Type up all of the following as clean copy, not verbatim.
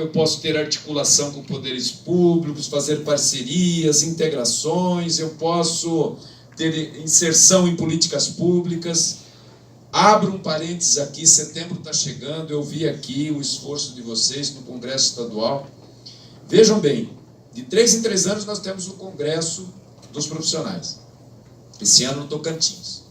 eu posso ter articulação com poderes públicos, fazer parcerias, integrações, eu posso ter inserção em políticas públicas. Abro um parênteses aqui, setembro está chegando, eu vi aqui o esforço de vocês no Congresso Estadual. Vejam bem, de 3 em 3 anos nós temos o Congresso dos Profissionais, esse ano no Tocantins.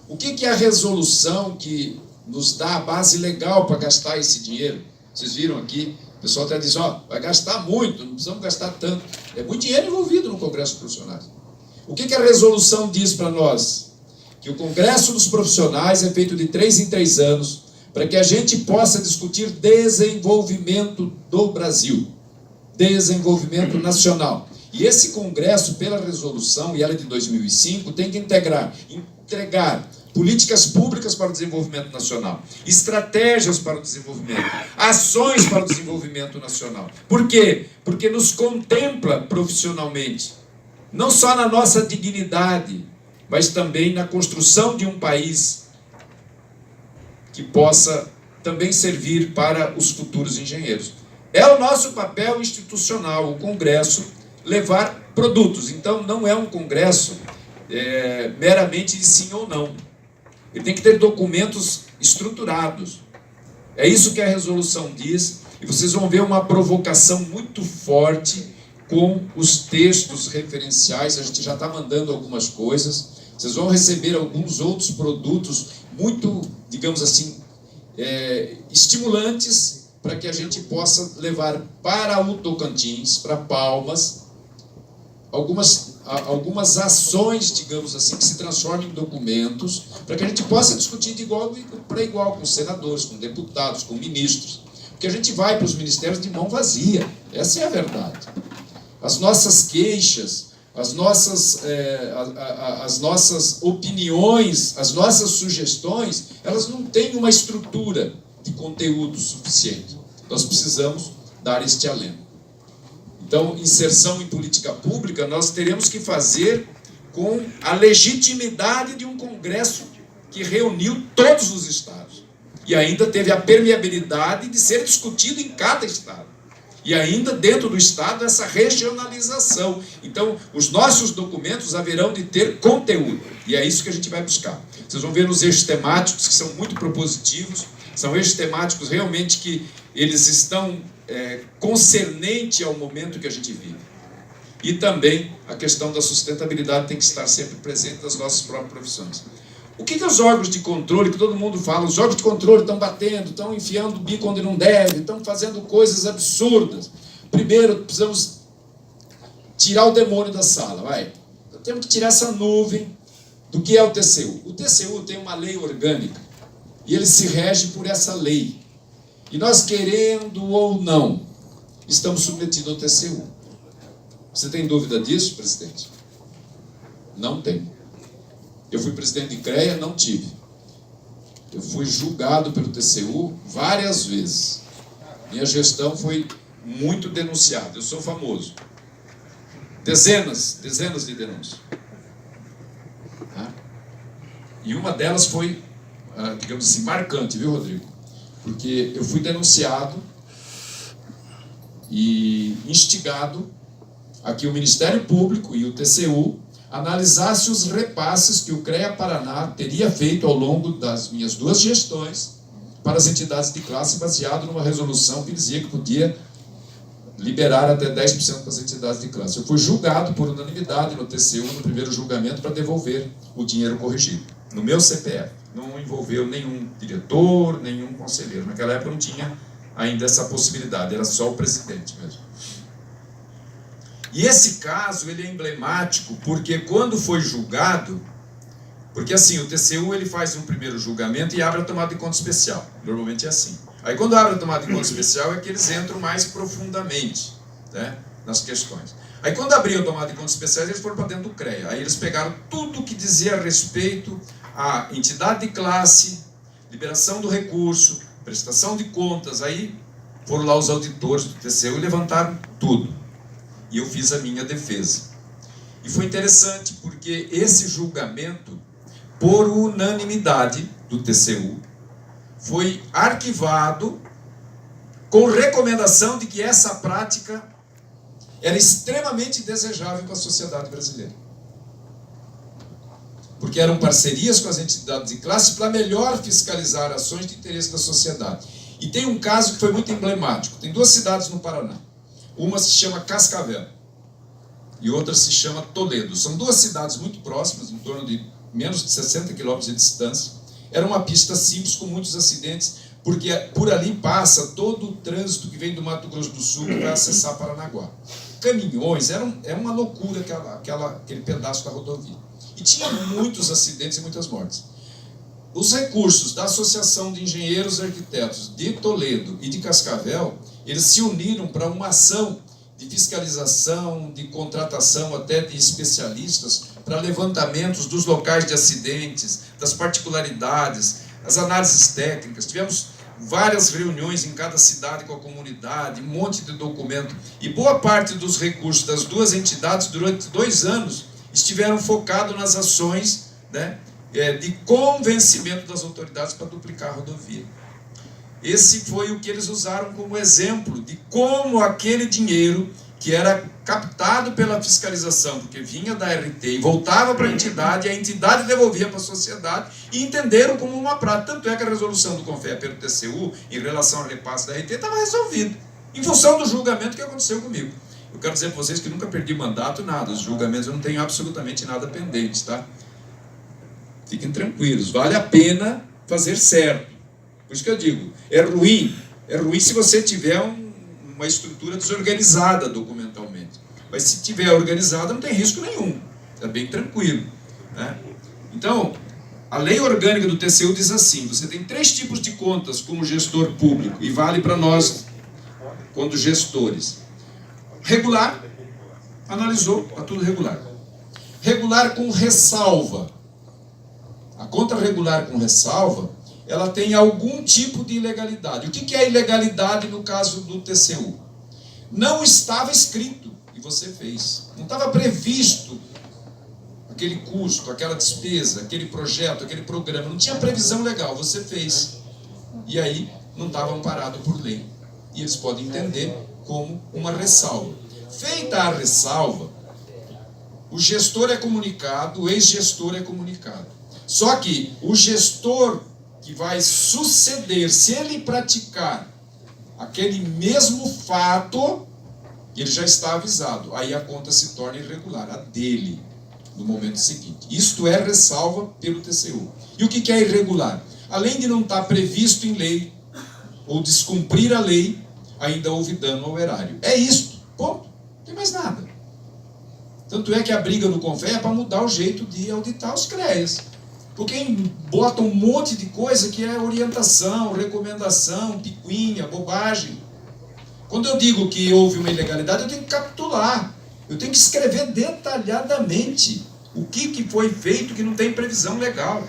O que é a resolução que nos dá a base legal para gastar esse dinheiro? Vocês viram aqui, o pessoal até diz, ó, vai gastar muito, não precisamos gastar tanto. É muito dinheiro envolvido no Congresso dos Profissionais. O que a resolução diz para nós? Que o Congresso dos Profissionais é feito de 3 em 3 anos, para que a gente possa discutir desenvolvimento do Brasil, desenvolvimento nacional. E esse Congresso, pela resolução, e ela é de 2005, tem que entregar políticas públicas para o desenvolvimento nacional, estratégias para o desenvolvimento, ações para o desenvolvimento nacional. Por quê? Porque nos contempla profissionalmente, não só na nossa dignidade, mas também na construção de um país que possa também servir para os futuros engenheiros. É o nosso papel institucional, o Congresso, levar produtos. Então, não é um Congresso meramente de sim ou não. Ele tem que ter documentos estruturados. É isso que a resolução diz, e vocês vão ver uma provocação muito forte com os textos referenciais. A gente já está mandando algumas coisas. Vocês vão receber alguns outros produtos muito, digamos assim, estimulantes para que a gente possa levar para o Tocantins, para Palmas, algumas ações, digamos assim, que se transformem em documentos, para que a gente possa discutir de igual para igual com os senadores, com deputados, com ministros. Porque a gente vai para os ministérios de mão vazia. Essa é a verdade. As nossas queixas, as nossas opiniões, as nossas sugestões, elas não têm uma estrutura de conteúdo suficiente. Nós precisamos dar este alento. Então, inserção em política pública, nós teremos que fazer com a legitimidade de um Congresso que reuniu todos os estados. E ainda teve a permeabilidade de ser discutido em cada estado. E ainda dentro do estado essa regionalização. Então, os nossos documentos haverão de ter conteúdo. E é isso que a gente vai buscar. Vocês vão ver nos eixos temáticos, que são muito propositivos, são eixos temáticos realmente que eles estão concernente ao momento que a gente vive. E também a questão da sustentabilidade tem que estar sempre presente nas nossas próprias profissões. O que os órgãos de controle, que todo mundo fala, os órgãos de controle estão batendo, estão enfiando o bico onde não deve, estão fazendo coisas absurdas. Primeiro, precisamos tirar o demônio da sala, vai. Temos que tirar essa nuvem do que é o TCU. O TCU tem uma lei orgânica e ele se rege por essa lei. E nós, querendo ou não, estamos submetidos ao TCU. Você tem dúvida disso, presidente? Não tem. Eu fui presidente de CREA, não tive. Eu fui julgado pelo TCU várias vezes. Minha gestão foi muito denunciada. Eu sou famoso. Dezenas de denúncias. E uma delas foi, digamos assim, marcante, viu, Rodrigo? Porque eu fui denunciado e instigado a que o Ministério Público e o TCU analisassem os repasses que o CREA Paraná teria feito ao longo das minhas 2 gestões para as entidades de classe, baseado numa resolução que dizia que podia liberar até 10% das entidades de classe. Eu fui julgado por unanimidade no TCU no primeiro julgamento para devolver o dinheiro corrigido, no meu CPF. Não envolveu nenhum diretor, nenhum conselheiro. Naquela época não tinha ainda essa possibilidade, era só o presidente mesmo. E esse caso, ele é emblemático, porque quando foi julgado, porque assim, o TCU ele faz um primeiro julgamento e abre a tomada de conta especial, normalmente é assim. Aí quando abre a tomada de conta especial é que eles entram mais profundamente, né, nas questões. Aí quando abriu a tomada de conta especiais, eles foram para dentro do CREA, aí eles pegaram tudo que dizia a respeito a entidade de classe, liberação do recurso, prestação de contas, aí foram lá os auditores do TCU e levantaram tudo. E eu fiz a minha defesa. E foi interessante, porque esse julgamento, por unanimidade do TCU, foi arquivado com recomendação de que essa prática era extremamente desejável para a sociedade brasileira. Porque eram parcerias com as entidades de classe para melhor fiscalizar ações de interesse da sociedade. E tem um caso que foi muito emblemático. Tem 2 cidades no Paraná. Uma se chama Cascavel e outra se chama Toledo. São 2 cidades muito próximas, em torno de menos de 60 quilômetros de distância. Era uma pista simples com muitos acidentes, porque por ali passa todo o trânsito que vem do Mato Grosso do Sul que vai acessar Paranaguá. Caminhões, é uma loucura aquele pedaço da rodovia. E tinha muitos acidentes e muitas mortes. Os recursos da Associação de Engenheiros e Arquitetos de Toledo e de Cascavel, eles se uniram para uma ação de fiscalização, de contratação até de especialistas para levantamentos dos locais de acidentes, das particularidades, as análises técnicas. Tivemos várias reuniões em cada cidade com a comunidade, um monte de documento. E boa parte dos recursos das 2 entidades, durante 2 anos, estiveram focados nas ações, né, de convencimento das autoridades para duplicar a rodovia. Esse foi o que eles usaram como exemplo de como aquele dinheiro que era captado pela fiscalização, porque vinha da RT e voltava para a entidade devolvia para a sociedade, e entenderam como uma prática. Tanto é que a resolução do CONFEA pelo TCU, em relação ao repasse da RT, estava resolvida, em função do julgamento que aconteceu comigo. Eu quero dizer para vocês que nunca perdi mandato, nada. Os julgamentos eu não tenho absolutamente nada pendente, tá? Fiquem tranquilos, vale a pena fazer certo. Por isso que eu digo, é ruim se você tiver uma estrutura desorganizada documentalmente. Mas se tiver organizada, não tem risco nenhum. É bem tranquilo, né? Então, a lei orgânica do TCU diz assim: você tem 3 tipos de contas como gestor público, e vale para nós, quando gestores. Regular, analisou, está tudo regular. Regular com ressalva. A conta regular com ressalva, ela tem algum tipo de ilegalidade. O que é ilegalidade no caso do TCU? Não estava escrito, e você fez. Não estava previsto aquele custo, aquela despesa, aquele projeto, aquele programa. Não tinha previsão legal, você fez. E aí não estava amparado por lei. E eles podem entender como uma ressalva. Feita a ressalva, o gestor é comunicado, o ex-gestor é comunicado. Só que o gestor que vai suceder, se ele praticar aquele mesmo fato, ele já está avisado. Aí a conta se torna irregular, a dele, no momento seguinte. Isto é ressalva pelo TCU. E o que é irregular? Além de não estar previsto em lei, ou descumprir a lei, ainda houve dano ao erário. É isto, ponto. Não tem mais nada. Tanto é que a briga no CONFEA é para mudar o jeito de auditar os CREAs. Porque bota um monte de coisa que é orientação, recomendação, picuinha, bobagem. Quando eu digo que houve uma ilegalidade, eu tenho que capitular. Eu tenho que escrever detalhadamente o que foi feito que não tem previsão legal.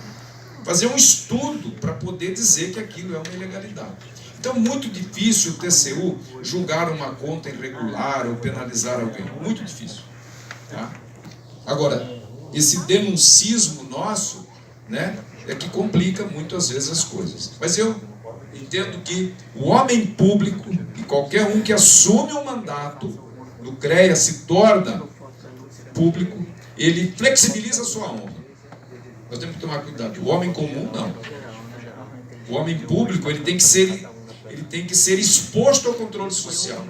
Fazer um estudo para poder dizer que aquilo é uma ilegalidade. Então, muito difícil o TCU julgar uma conta irregular ou penalizar alguém. Muito difícil. Tá? Agora, esse denuncismo nosso, né, é que complica muitas vezes as coisas. Mas eu entendo que o homem público, e qualquer um que assume um mandato no CREA se torna público, ele flexibiliza a sua honra. Nós temos que tomar cuidado. O homem comum, não. O homem público, ele tem que ser exposto ao controle social.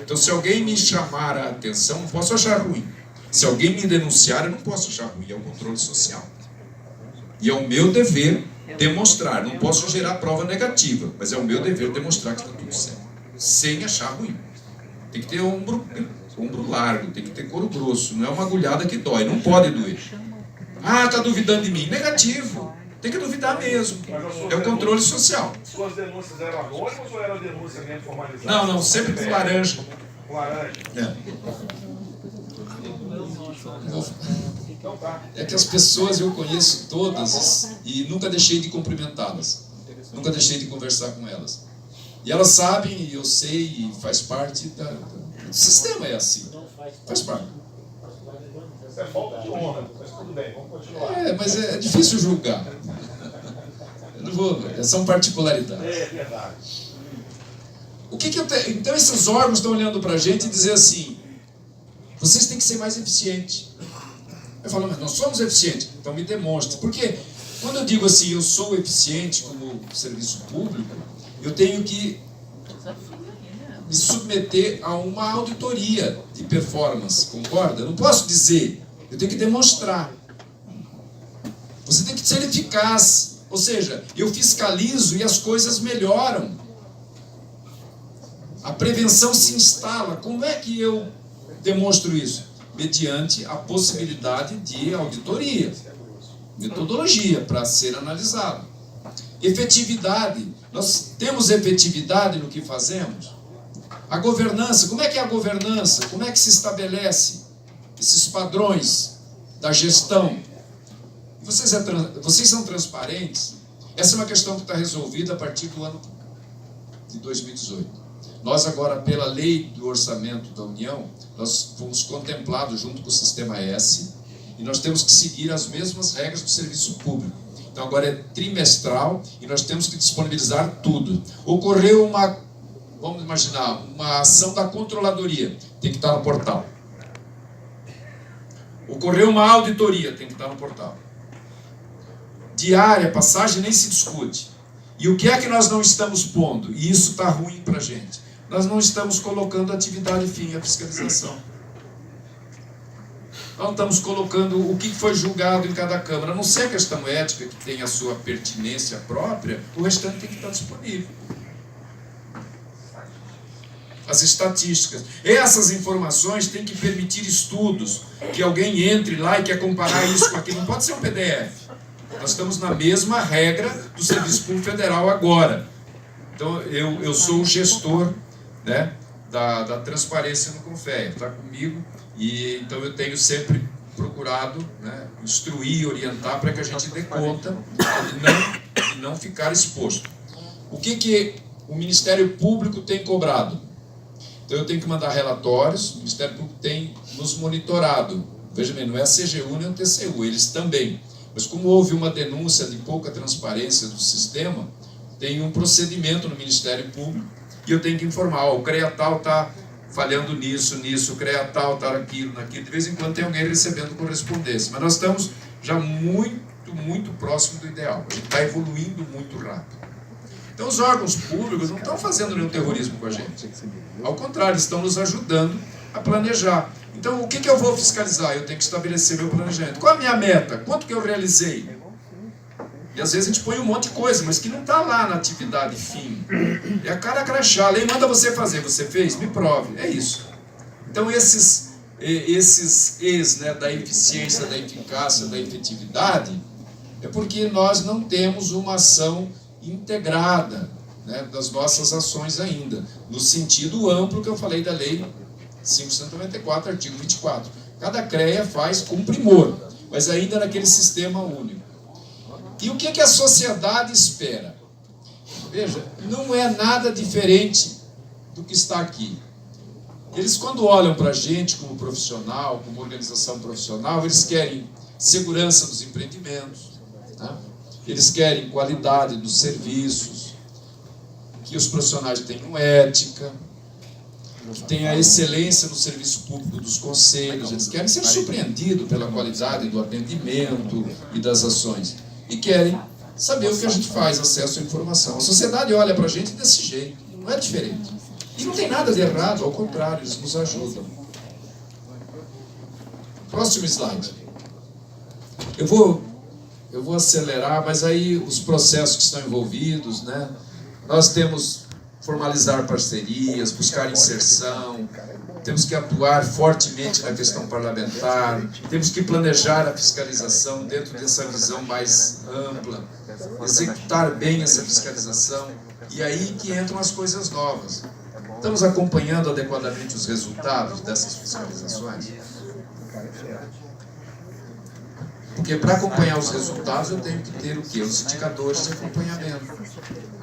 Então, se alguém me chamar a atenção, não posso achar ruim. Se alguém me denunciar, eu não posso achar ruim. É o controle social. E é o meu dever demonstrar. Não posso gerar prova negativa, mas é o meu dever demonstrar que está tudo certo, sem achar ruim. Tem que ter ombro largo, tem que ter couro grosso. Não é uma agulhada que dói, não pode doer. Ah, está duvidando de mim. Negativo. Tem que duvidar mesmo. É o controle social. Suas denúncias eram anônimas ou era denúncia mesmo formalizada? Não, sempre com laranja. Com laranja? É que as pessoas eu conheço todas e nunca deixei de cumprimentá-las. Nunca deixei de conversar com elas. E elas sabem, e eu sei, e faz parte do sistema, é assim. Faz parte. Isso é falta de honra, mas tudo bem, vamos continuar. Mas é difícil julgar. Eu não vou, são particularidades. É verdade. Então esses órgãos estão olhando para a gente e dizendo assim, vocês têm que ser mais eficientes. Eu falo, mas nós somos eficientes, então me demonstre. Porque quando eu digo assim, eu sou eficiente como serviço público, eu tenho que me submeter a uma auditoria de performance, concorda? Eu não posso dizer, eu tenho que demonstrar. Você tem que ser eficaz, ou seja, eu fiscalizo e as coisas melhoram. A prevenção se instala. Como é que eu demonstro isso? Mediante a possibilidade de auditoria, metodologia para ser analisado. Efetividade. Nós temos efetividade no que fazemos? A governança. Como é que é a governança? Como é que se estabelece esses padrões da gestão? Vocês são transparentes? Essa é uma questão que está resolvida a partir do ano de 2018. Nós agora, pela lei do orçamento da União, nós fomos contemplados junto com o Sistema S e nós temos que seguir as mesmas regras do serviço público. Então agora é trimestral e nós temos que disponibilizar tudo. Ocorreu vamos imaginar, uma ação da controladoria, tem que estar no portal. Ocorreu uma auditoria, tem que estar no portal. Diária, passagem, nem se discute. E o que é que nós não estamos pondo? E isso está ruim para a gente. Nós não estamos colocando atividade fim, a fiscalização. Nós não estamos colocando o que foi julgado em cada Câmara. A não ser a questão ética, que tem a sua pertinência própria, o restante tem que estar disponível. As estatísticas. Essas informações têm que permitir estudos, que alguém entre lá e quer comparar isso com aquilo. Não pode ser um PDF. Nós estamos na mesma regra do Serviço Público Federal agora. Então, eu sou o gestor, né, da transparência no Confea, está comigo, e então eu tenho sempre procurado, né, instruir e orientar para que a gente dê conta de não ficar exposto. O que o Ministério Público tem cobrado? Então eu tenho que mandar relatórios, o Ministério Público tem nos monitorado. Veja bem, não é a CGU nem o TCU, eles também. Mas como houve uma denúncia de pouca transparência do sistema, tem um procedimento no Ministério Público e eu tenho que informar, o CREA tal está falhando nisso, o CREA tal está naquilo. De vez em quando tem alguém recebendo correspondência. Mas nós estamos já muito próximo do ideal. A gente está evoluindo muito rápido. Então os órgãos públicos não estão fazendo nenhum terrorismo com a gente. Ao contrário, estão nos ajudando a planejar. Então, o que eu vou fiscalizar? Eu tenho que estabelecer meu planejamento. Qual a minha meta? Quanto que eu realizei? E às vezes a gente põe um monte de coisa, mas que não está lá na atividade fim. É a cara crachá. A lei manda você fazer. Você fez? Me prove. É isso. Então, esses Es, né, da eficiência, da eficácia, da efetividade, é porque nós não temos uma ação integrada, né, das nossas ações ainda, no sentido amplo que eu falei da lei 594, artigo 24. Cada CREA faz com primor, mas ainda naquele sistema único. E o que a sociedade espera? Veja, não é nada diferente do que está aqui. Eles, quando olham para a gente como profissional, como organização profissional, eles querem segurança dos empreendimentos, né? Eles querem qualidade dos serviços, que os profissionais tenham ética, que tenha excelência no serviço público dos conselhos. Eles querem ser surpreendidos pela qualidade do atendimento e das ações. E querem saber o que a gente faz, acesso à informação. A sociedade olha para a gente desse jeito, não é diferente. E não tem nada de errado, ao contrário, eles nos ajudam. Próximo slide. Eu vou acelerar, mas aí os processos que estão envolvidos, né? Nós temos formalizar parcerias, buscar inserção, temos que atuar fortemente na questão parlamentar, temos que planejar a fiscalização dentro dessa visão mais ampla, executar bem essa fiscalização, e aí que entram as coisas novas. Estamos acompanhando adequadamente os resultados dessas fiscalizações? Porque para acompanhar os resultados eu tenho que ter o quê? Os indicadores de acompanhamento,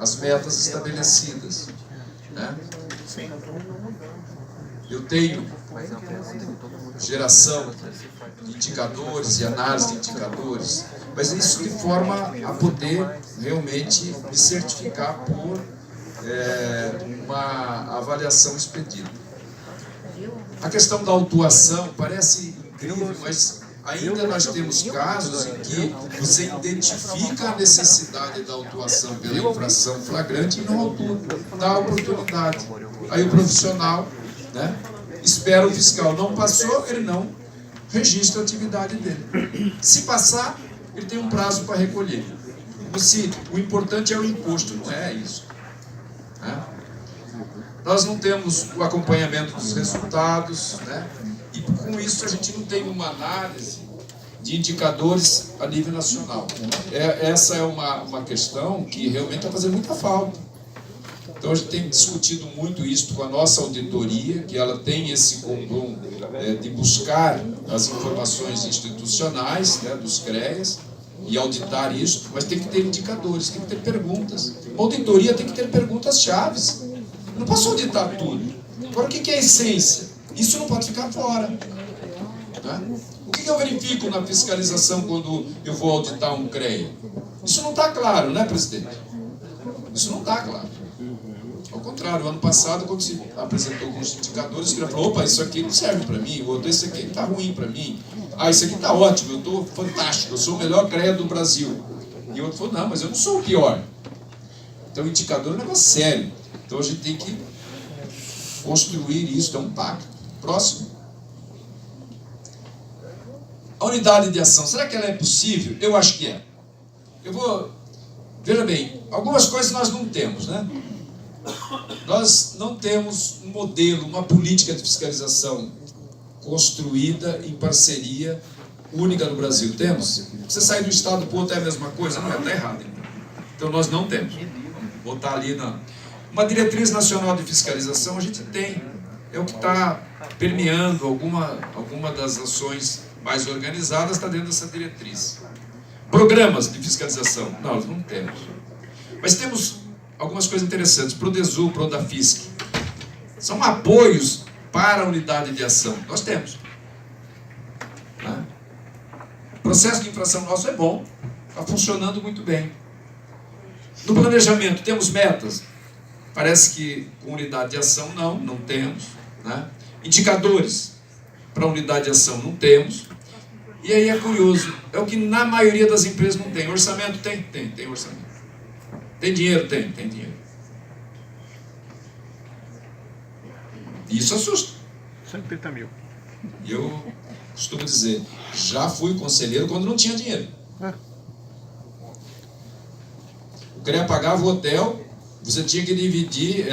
as metas estabelecidas, né? Eu tenho geração de indicadores e análise de indicadores, mas isso de forma a poder realmente me certificar por uma avaliação expedida. A questão da autuação parece incrível, mas ainda nós temos casos em que você identifica a necessidade da autuação pela infração flagrante e não autua, dá a oportunidade. Aí o profissional, né, espera o fiscal. Não passou, ele não registra a atividade dele. Se passar, ele tem um prazo para recolher. O importante é o imposto, não é isso. Né? Nós não temos o acompanhamento dos resultados, né? E com isso a gente não tem uma análise de indicadores a nível nacional. Essa é uma questão que realmente está fazendo muita falta. Então a gente tem discutido muito isso com a nossa auditoria, que ela tem esse comum de buscar as informações institucionais, né, dos CREAs, e auditar isso, mas tem que ter indicadores, tem que ter perguntas. A auditoria tem que ter perguntas-chave. Não posso auditar tudo. Agora, o que é a essência? Isso não pode ficar fora. Né? O que eu verifico na fiscalização quando eu vou auditar um CREA? Isso não está claro, né, presidente? Isso não está claro. Ao contrário, ano passado, quando se apresentou alguns indicadores, o cara falou, opa, isso aqui não serve para mim, o outro, esse aqui está ruim para mim. Ah, isso aqui está ótimo, eu estou fantástico, eu sou o melhor CREA do Brasil. E o outro falou, não, mas eu não sou o pior. Então, o indicador é um negócio sério. Então, a gente tem que construir isso, é um pacto. Próximo. A unidade de ação, será que ela é possível? Eu acho que é. Veja bem, algumas coisas nós não temos, né? Nós não temos um modelo, uma política de fiscalização construída em parceria única no Brasil. Temos? Você sair do estado para o outro é a mesma coisa? Não é, está errado. Então nós não temos. Vou botar ali na... Uma diretriz nacional de fiscalização a gente tem. É o que está permeando alguma das ações mais organizadas, está dentro dessa diretriz. Programas de fiscalização? Não, nós não temos. Mas temos algumas coisas interessantes. Prodesul, Prodafisc. São apoios para a unidade de ação. Nós temos. Né? O processo de infração nosso é bom. Está funcionando muito bem. No planejamento, temos metas? Parece que com unidade de ação não temos. Né? Indicadores para unidade de ação não temos. E aí é curioso, é o que na maioria das empresas não tem. Orçamento tem orçamento. Tem dinheiro? Tem dinheiro. Isso assusta. 130 mil. E eu costumo dizer, já fui conselheiro quando não tinha dinheiro. O CREA pagava o hotel, você tinha que dividir,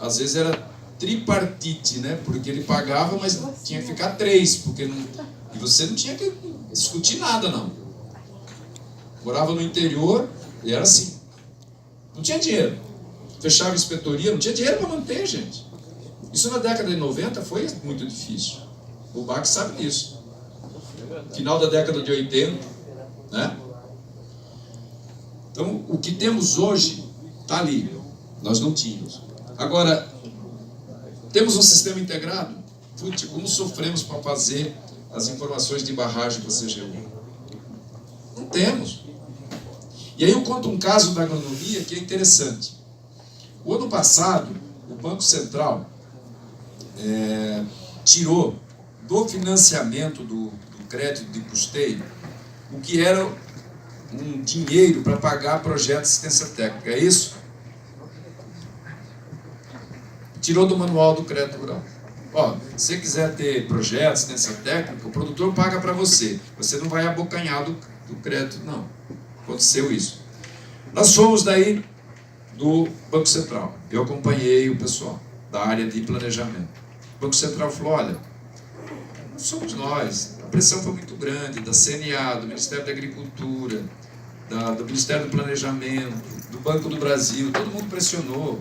às vezes era tripartite, né? Porque ele pagava, mas tinha que ficar 3, porque e você não tinha que discutir nada, não. Morava no interior e era assim. Não tinha dinheiro. Fechava a inspetoria, não tinha dinheiro para manter, gente. Isso na década de 90 foi muito difícil. O BAC sabe disso. Final da década de 80, né? Então, o que temos hoje está ali. Nós não tínhamos. Agora, temos um sistema integrado? Putz, como sofremos para fazer as informações de barragem para a CGU? Não temos. E aí eu conto um caso da agronomia que é interessante. O ano passado, o Banco Central tirou do financiamento do crédito de custeio o que era um dinheiro para pagar projeto de assistência técnica. É isso? Tirou do manual do crédito rural. Ó, se você quiser ter projeto de assistência técnica, o produtor paga para você. Você não vai abocanhar do crédito, não. Aconteceu isso. Nós fomos daí do Banco Central. Eu acompanhei o pessoal da área de planejamento. O Banco Central falou, olha, não somos nós. A pressão foi muito grande da CNA, do Ministério da Agricultura, do Ministério do Planejamento, do Banco do Brasil, todo mundo pressionou.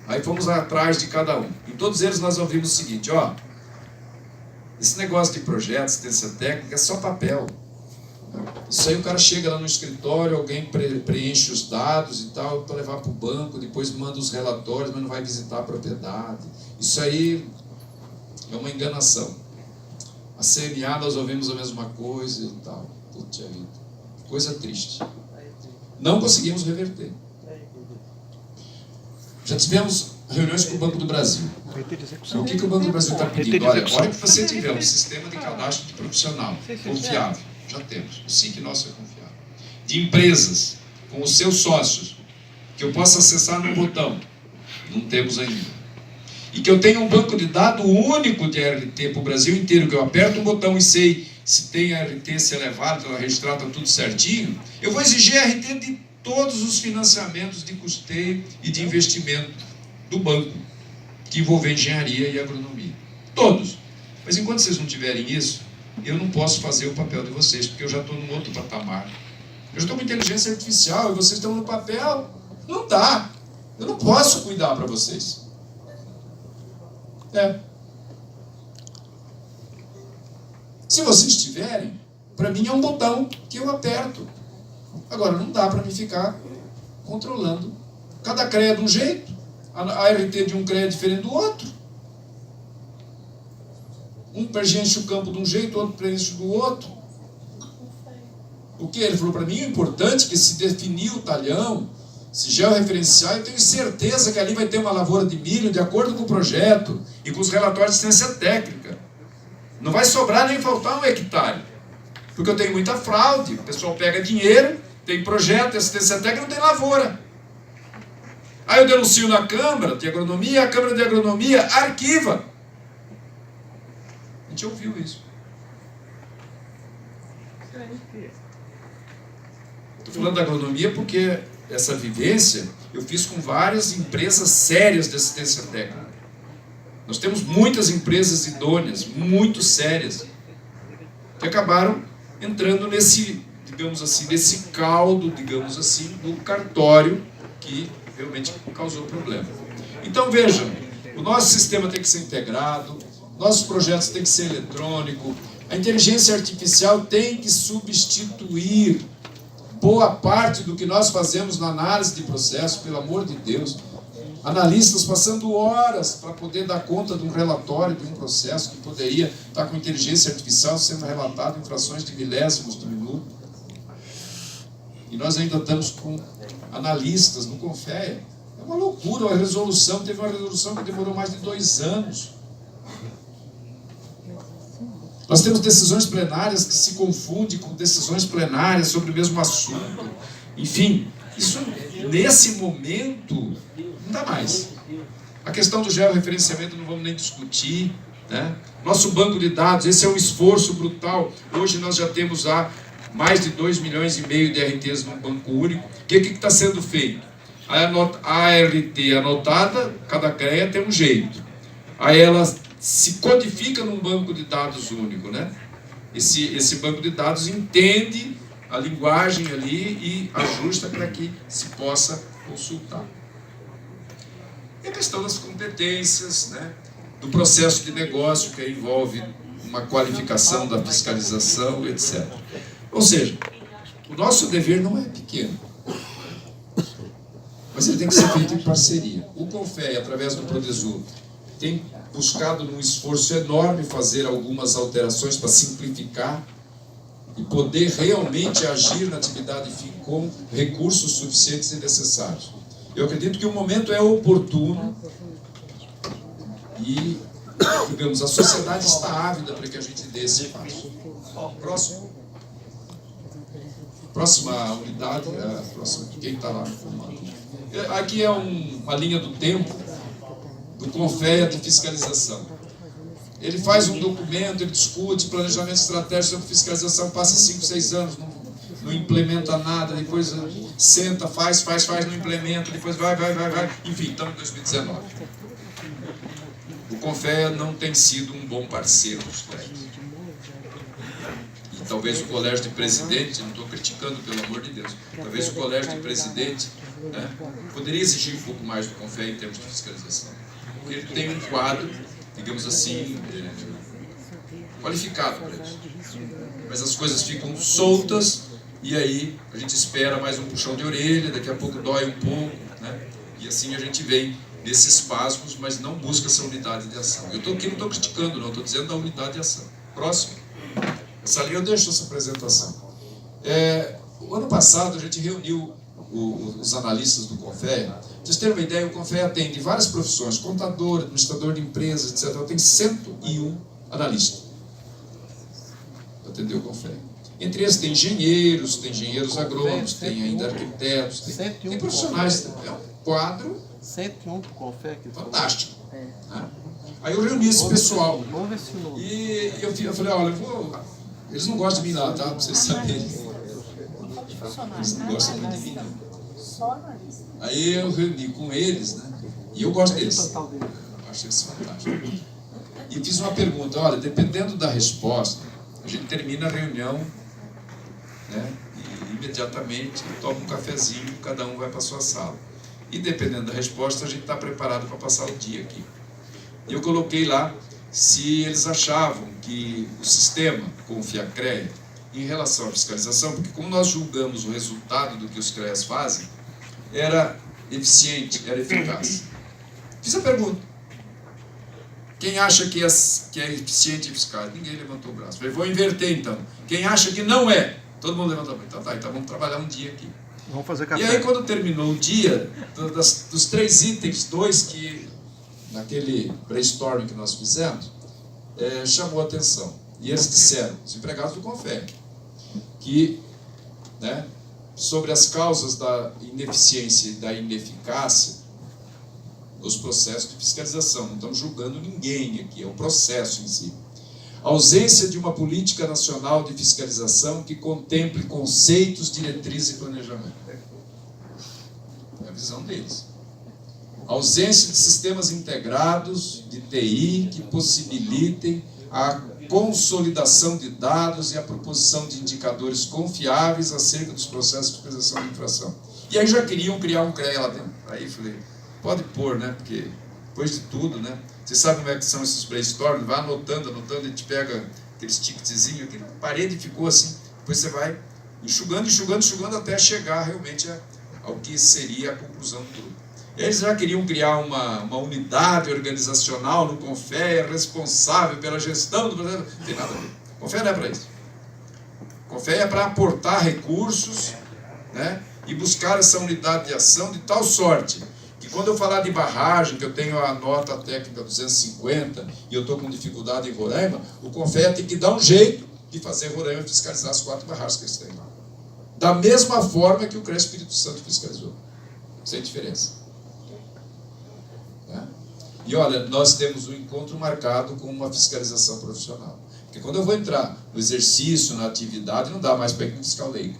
Aí fomos atrás de cada um. Em todos eles nós ouvimos o seguinte, ó, esse negócio de projeto, assistência técnica é só papel. Isso aí o cara chega lá no escritório, alguém preenche os dados e tal, para levar para o banco, depois manda os relatórios, mas não vai visitar a propriedade. Isso aí é uma enganação. A CNA nós ouvimos a mesma coisa e tal. Puta vida. Coisa triste. Não conseguimos reverter. Já tivemos reuniões com o Banco do Brasil. O que o Banco do Brasil está pedindo? Olha, a hora que você tiver um sistema de cadastro de profissional confiável, já temos, o SIC nosso é confiável, de empresas com os seus sócios, que eu possa acessar num botão, não temos ainda. E que eu tenha um banco de dados único de ART para o Brasil inteiro, que eu aperto um botão e sei se tem ART, se é levado, se é registrado, está tudo certinho, eu vou exigir ART de todos os financiamentos de custeio e de investimento do banco, que envolvem engenharia e agronomia. Todos. Mas enquanto vocês não tiverem isso, eu não posso fazer o papel de vocês, porque eu já estou num outro patamar. Eu estou com inteligência artificial e vocês estão no papel. Não dá. Eu não posso cuidar para vocês. Se vocês tiverem, para mim é um botão que eu aperto. Agora, não dá para mim ficar controlando. Cada CREA é de um jeito, a ART de um CREA é diferente do outro. Um preenche o campo de um jeito, o outro preenche do outro. O que ele falou para mim, o importante é que se definir o talhão, se georreferenciar, eu tenho certeza que ali vai ter uma lavoura de milho de acordo com o projeto e com os relatórios de ciência técnica. Não vai sobrar nem faltar 1 hectare. Porque eu tenho muita fraude, o pessoal pega dinheiro, tem projeto, tem assistência técnica, não tem lavoura. Aí eu denuncio na Câmara de Agronomia, a Câmara de Agronomia arquiva. A gente ouviu isso. Estou falando da agronomia porque essa vivência eu fiz com várias empresas sérias de assistência técnica. Nós temos muitas empresas idôneas, muito sérias, que acabaram entrando nesse, digamos assim, nesse caldo, digamos assim, do cartório que realmente causou problema. Então vejam, o nosso sistema tem que ser integrado, nossos projetos têm que ser eletrônicos, a inteligência artificial tem que substituir boa parte do que nós fazemos na análise de processo, pelo amor de Deus. Analistas passando horas para poder dar conta de um relatório, de um processo que poderia estar com inteligência artificial sendo relatado em frações de milésimos de minuto. E nós ainda estamos com analistas no CONFEA. É uma loucura a resolução. Teve uma resolução que demorou mais de 2 anos. Nós temos decisões plenárias que se confundem com decisões plenárias sobre o mesmo assunto. Enfim, isso nesse momento não dá mais. A questão do georreferenciamento não vamos nem discutir, né? Nosso banco de dados, esse é um esforço brutal. Hoje nós já temos mais de 2,5 milhões de ARTs no banco único. O que está sendo feito? A ART anotada, cada CREA tem um jeito. Aí ela se codifica num banco de dados único, né? Esse banco de dados entende a linguagem ali e ajusta para que se possa consultar. E a questão das competências, né? Do processo de negócio que envolve uma qualificação da fiscalização, etc. Ou seja, o nosso dever não é pequeno, mas ele tem que ser feito em parceria. O CONFEA, através do Prodesur, tem buscado num esforço enorme fazer algumas alterações para simplificar e poder realmente agir na atividade FII com recursos suficientes e necessários. Eu acredito que o momento é oportuno e, digamos, a sociedade está ávida para que a gente dê esse passo. Próximo. Próxima unidade, quem está lá? Aqui é uma linha do tempo do CONFEA de fiscalização. Ele faz um documento, ele discute planejamento estratégico sobre fiscalização, passa 5, 6 anos, não implementa nada, depois senta, faz, não implementa, depois vai, enfim, estamos em 2019. O CONFEA não tem sido um bom parceiro dos colegas. E talvez o colégio de presidente, não estou criticando, pelo amor de Deus, talvez o colégio de presidente, né, poderia exigir um pouco mais do CONFEA em termos de fiscalização. Porque ele tem um quadro, digamos assim, qualificado para isso. Mas as coisas ficam soltas e aí a gente espera mais um puxão de orelha, daqui a pouco dói um pouco, né? E assim a gente vem nesses espasmos, mas não busca essa unidade de ação. Eu estou aqui, não estou criticando, não, estou dizendo da unidade de ação. Próximo. Essa linha eu deixo essa apresentação. O ano passado a gente reuniu os analistas do CONFEA. Para vocês terem uma ideia, o CONFEA atende várias profissões, contador, administrador de empresas, etc. Tem 101 analistas para atender o CONFEA. Entre eles tem engenheiros agrônomos, tem ainda arquitetos, tem profissionais. É um quadro 101 para o CONFEA. fantástico. Né? Aí eu reuni esse pessoal. E eu falei, olha, eles não gostam de mim lá, tá? Para vocês saberem. Eles não gostam muito de mim, não. Aí eu reuni com eles, né? E eu gosto deles. Eu acho eles fantásticos. E fiz uma pergunta, olha, dependendo da resposta, a gente termina a reunião, né? E imediatamente toma um cafezinho, cada um vai para a sua sala. E dependendo da resposta, a gente está preparado para passar o dia aqui. E eu coloquei lá se eles achavam que o sistema com o FIACREA, em relação à fiscalização, porque como nós julgamos o resultado do que os CREAs fazem, era eficiente, era eficaz. Fiz a pergunta. Quem acha que é eficiente e eficaz? Ninguém levantou o braço. Falei, vou inverter então. Quem acha que não é? Todo mundo levantou o braço. Então vamos trabalhar um dia aqui. Vamos fazer café. E aí quando terminou o dia, dos 3 itens, 2 que naquele brainstorming que nós fizemos, chamou a atenção. E eles disseram, os empregados do CONFEA, que, né, sobre as causas da ineficiência e da ineficácia dos processos de fiscalização. Não estamos julgando ninguém aqui, é o processo em si. A ausência de uma política nacional de fiscalização que contemple conceitos, diretrizes e planejamento. É a visão deles. A ausência de sistemas integrados de TI que possibilitem a consolidação de dados e a proposição de indicadores confiáveis acerca dos processos de fiscalização de infração. E aí já queriam criar um CREA lá dentro. Aí falei, pode pôr, né? Porque depois de tudo, né? Você sabe como é que são esses brainstorms? Vai anotando, a gente pega aqueles ticketzinhos, aqui na parede ficou assim. Depois você vai enxugando até chegar realmente ao que seria a conclusão do tudo. Eles já queriam criar uma unidade organizacional no CONFEA responsável pela gestão do processo. Não tem nada a ver. CONFEA não é para isso. CONFEA é para aportar recursos, né, e buscar essa unidade de ação de tal sorte que quando eu falar de barragem, que eu tenho a nota técnica 250 e eu estou com dificuldade em Roraima, o CONFEA tem que dar um jeito de fazer Roraima fiscalizar as 4 barragens que eles têm lá. Da mesma forma que o CREA Espírito Santo fiscalizou. Sem diferença. E olha, nós temos um encontro marcado com uma fiscalização profissional. Porque quando eu vou entrar no exercício, na atividade, não dá mais para ir com fiscal leigo.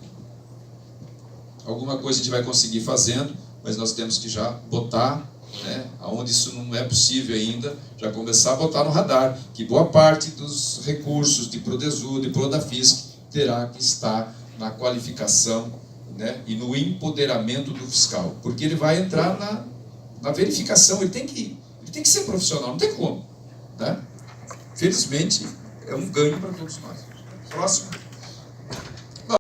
Alguma coisa a gente vai conseguir fazendo, mas nós temos que já botar, né, onde isso não é possível ainda, já começar a botar no radar, que boa parte dos recursos de Prodesul, de Prodafisc, terá que estar na qualificação, né, e no empoderamento do fiscal. Porque ele vai entrar na verificação, ele tem que ser profissional, não tem como. Né? Felizmente, é um ganho para todos nós. Próximo.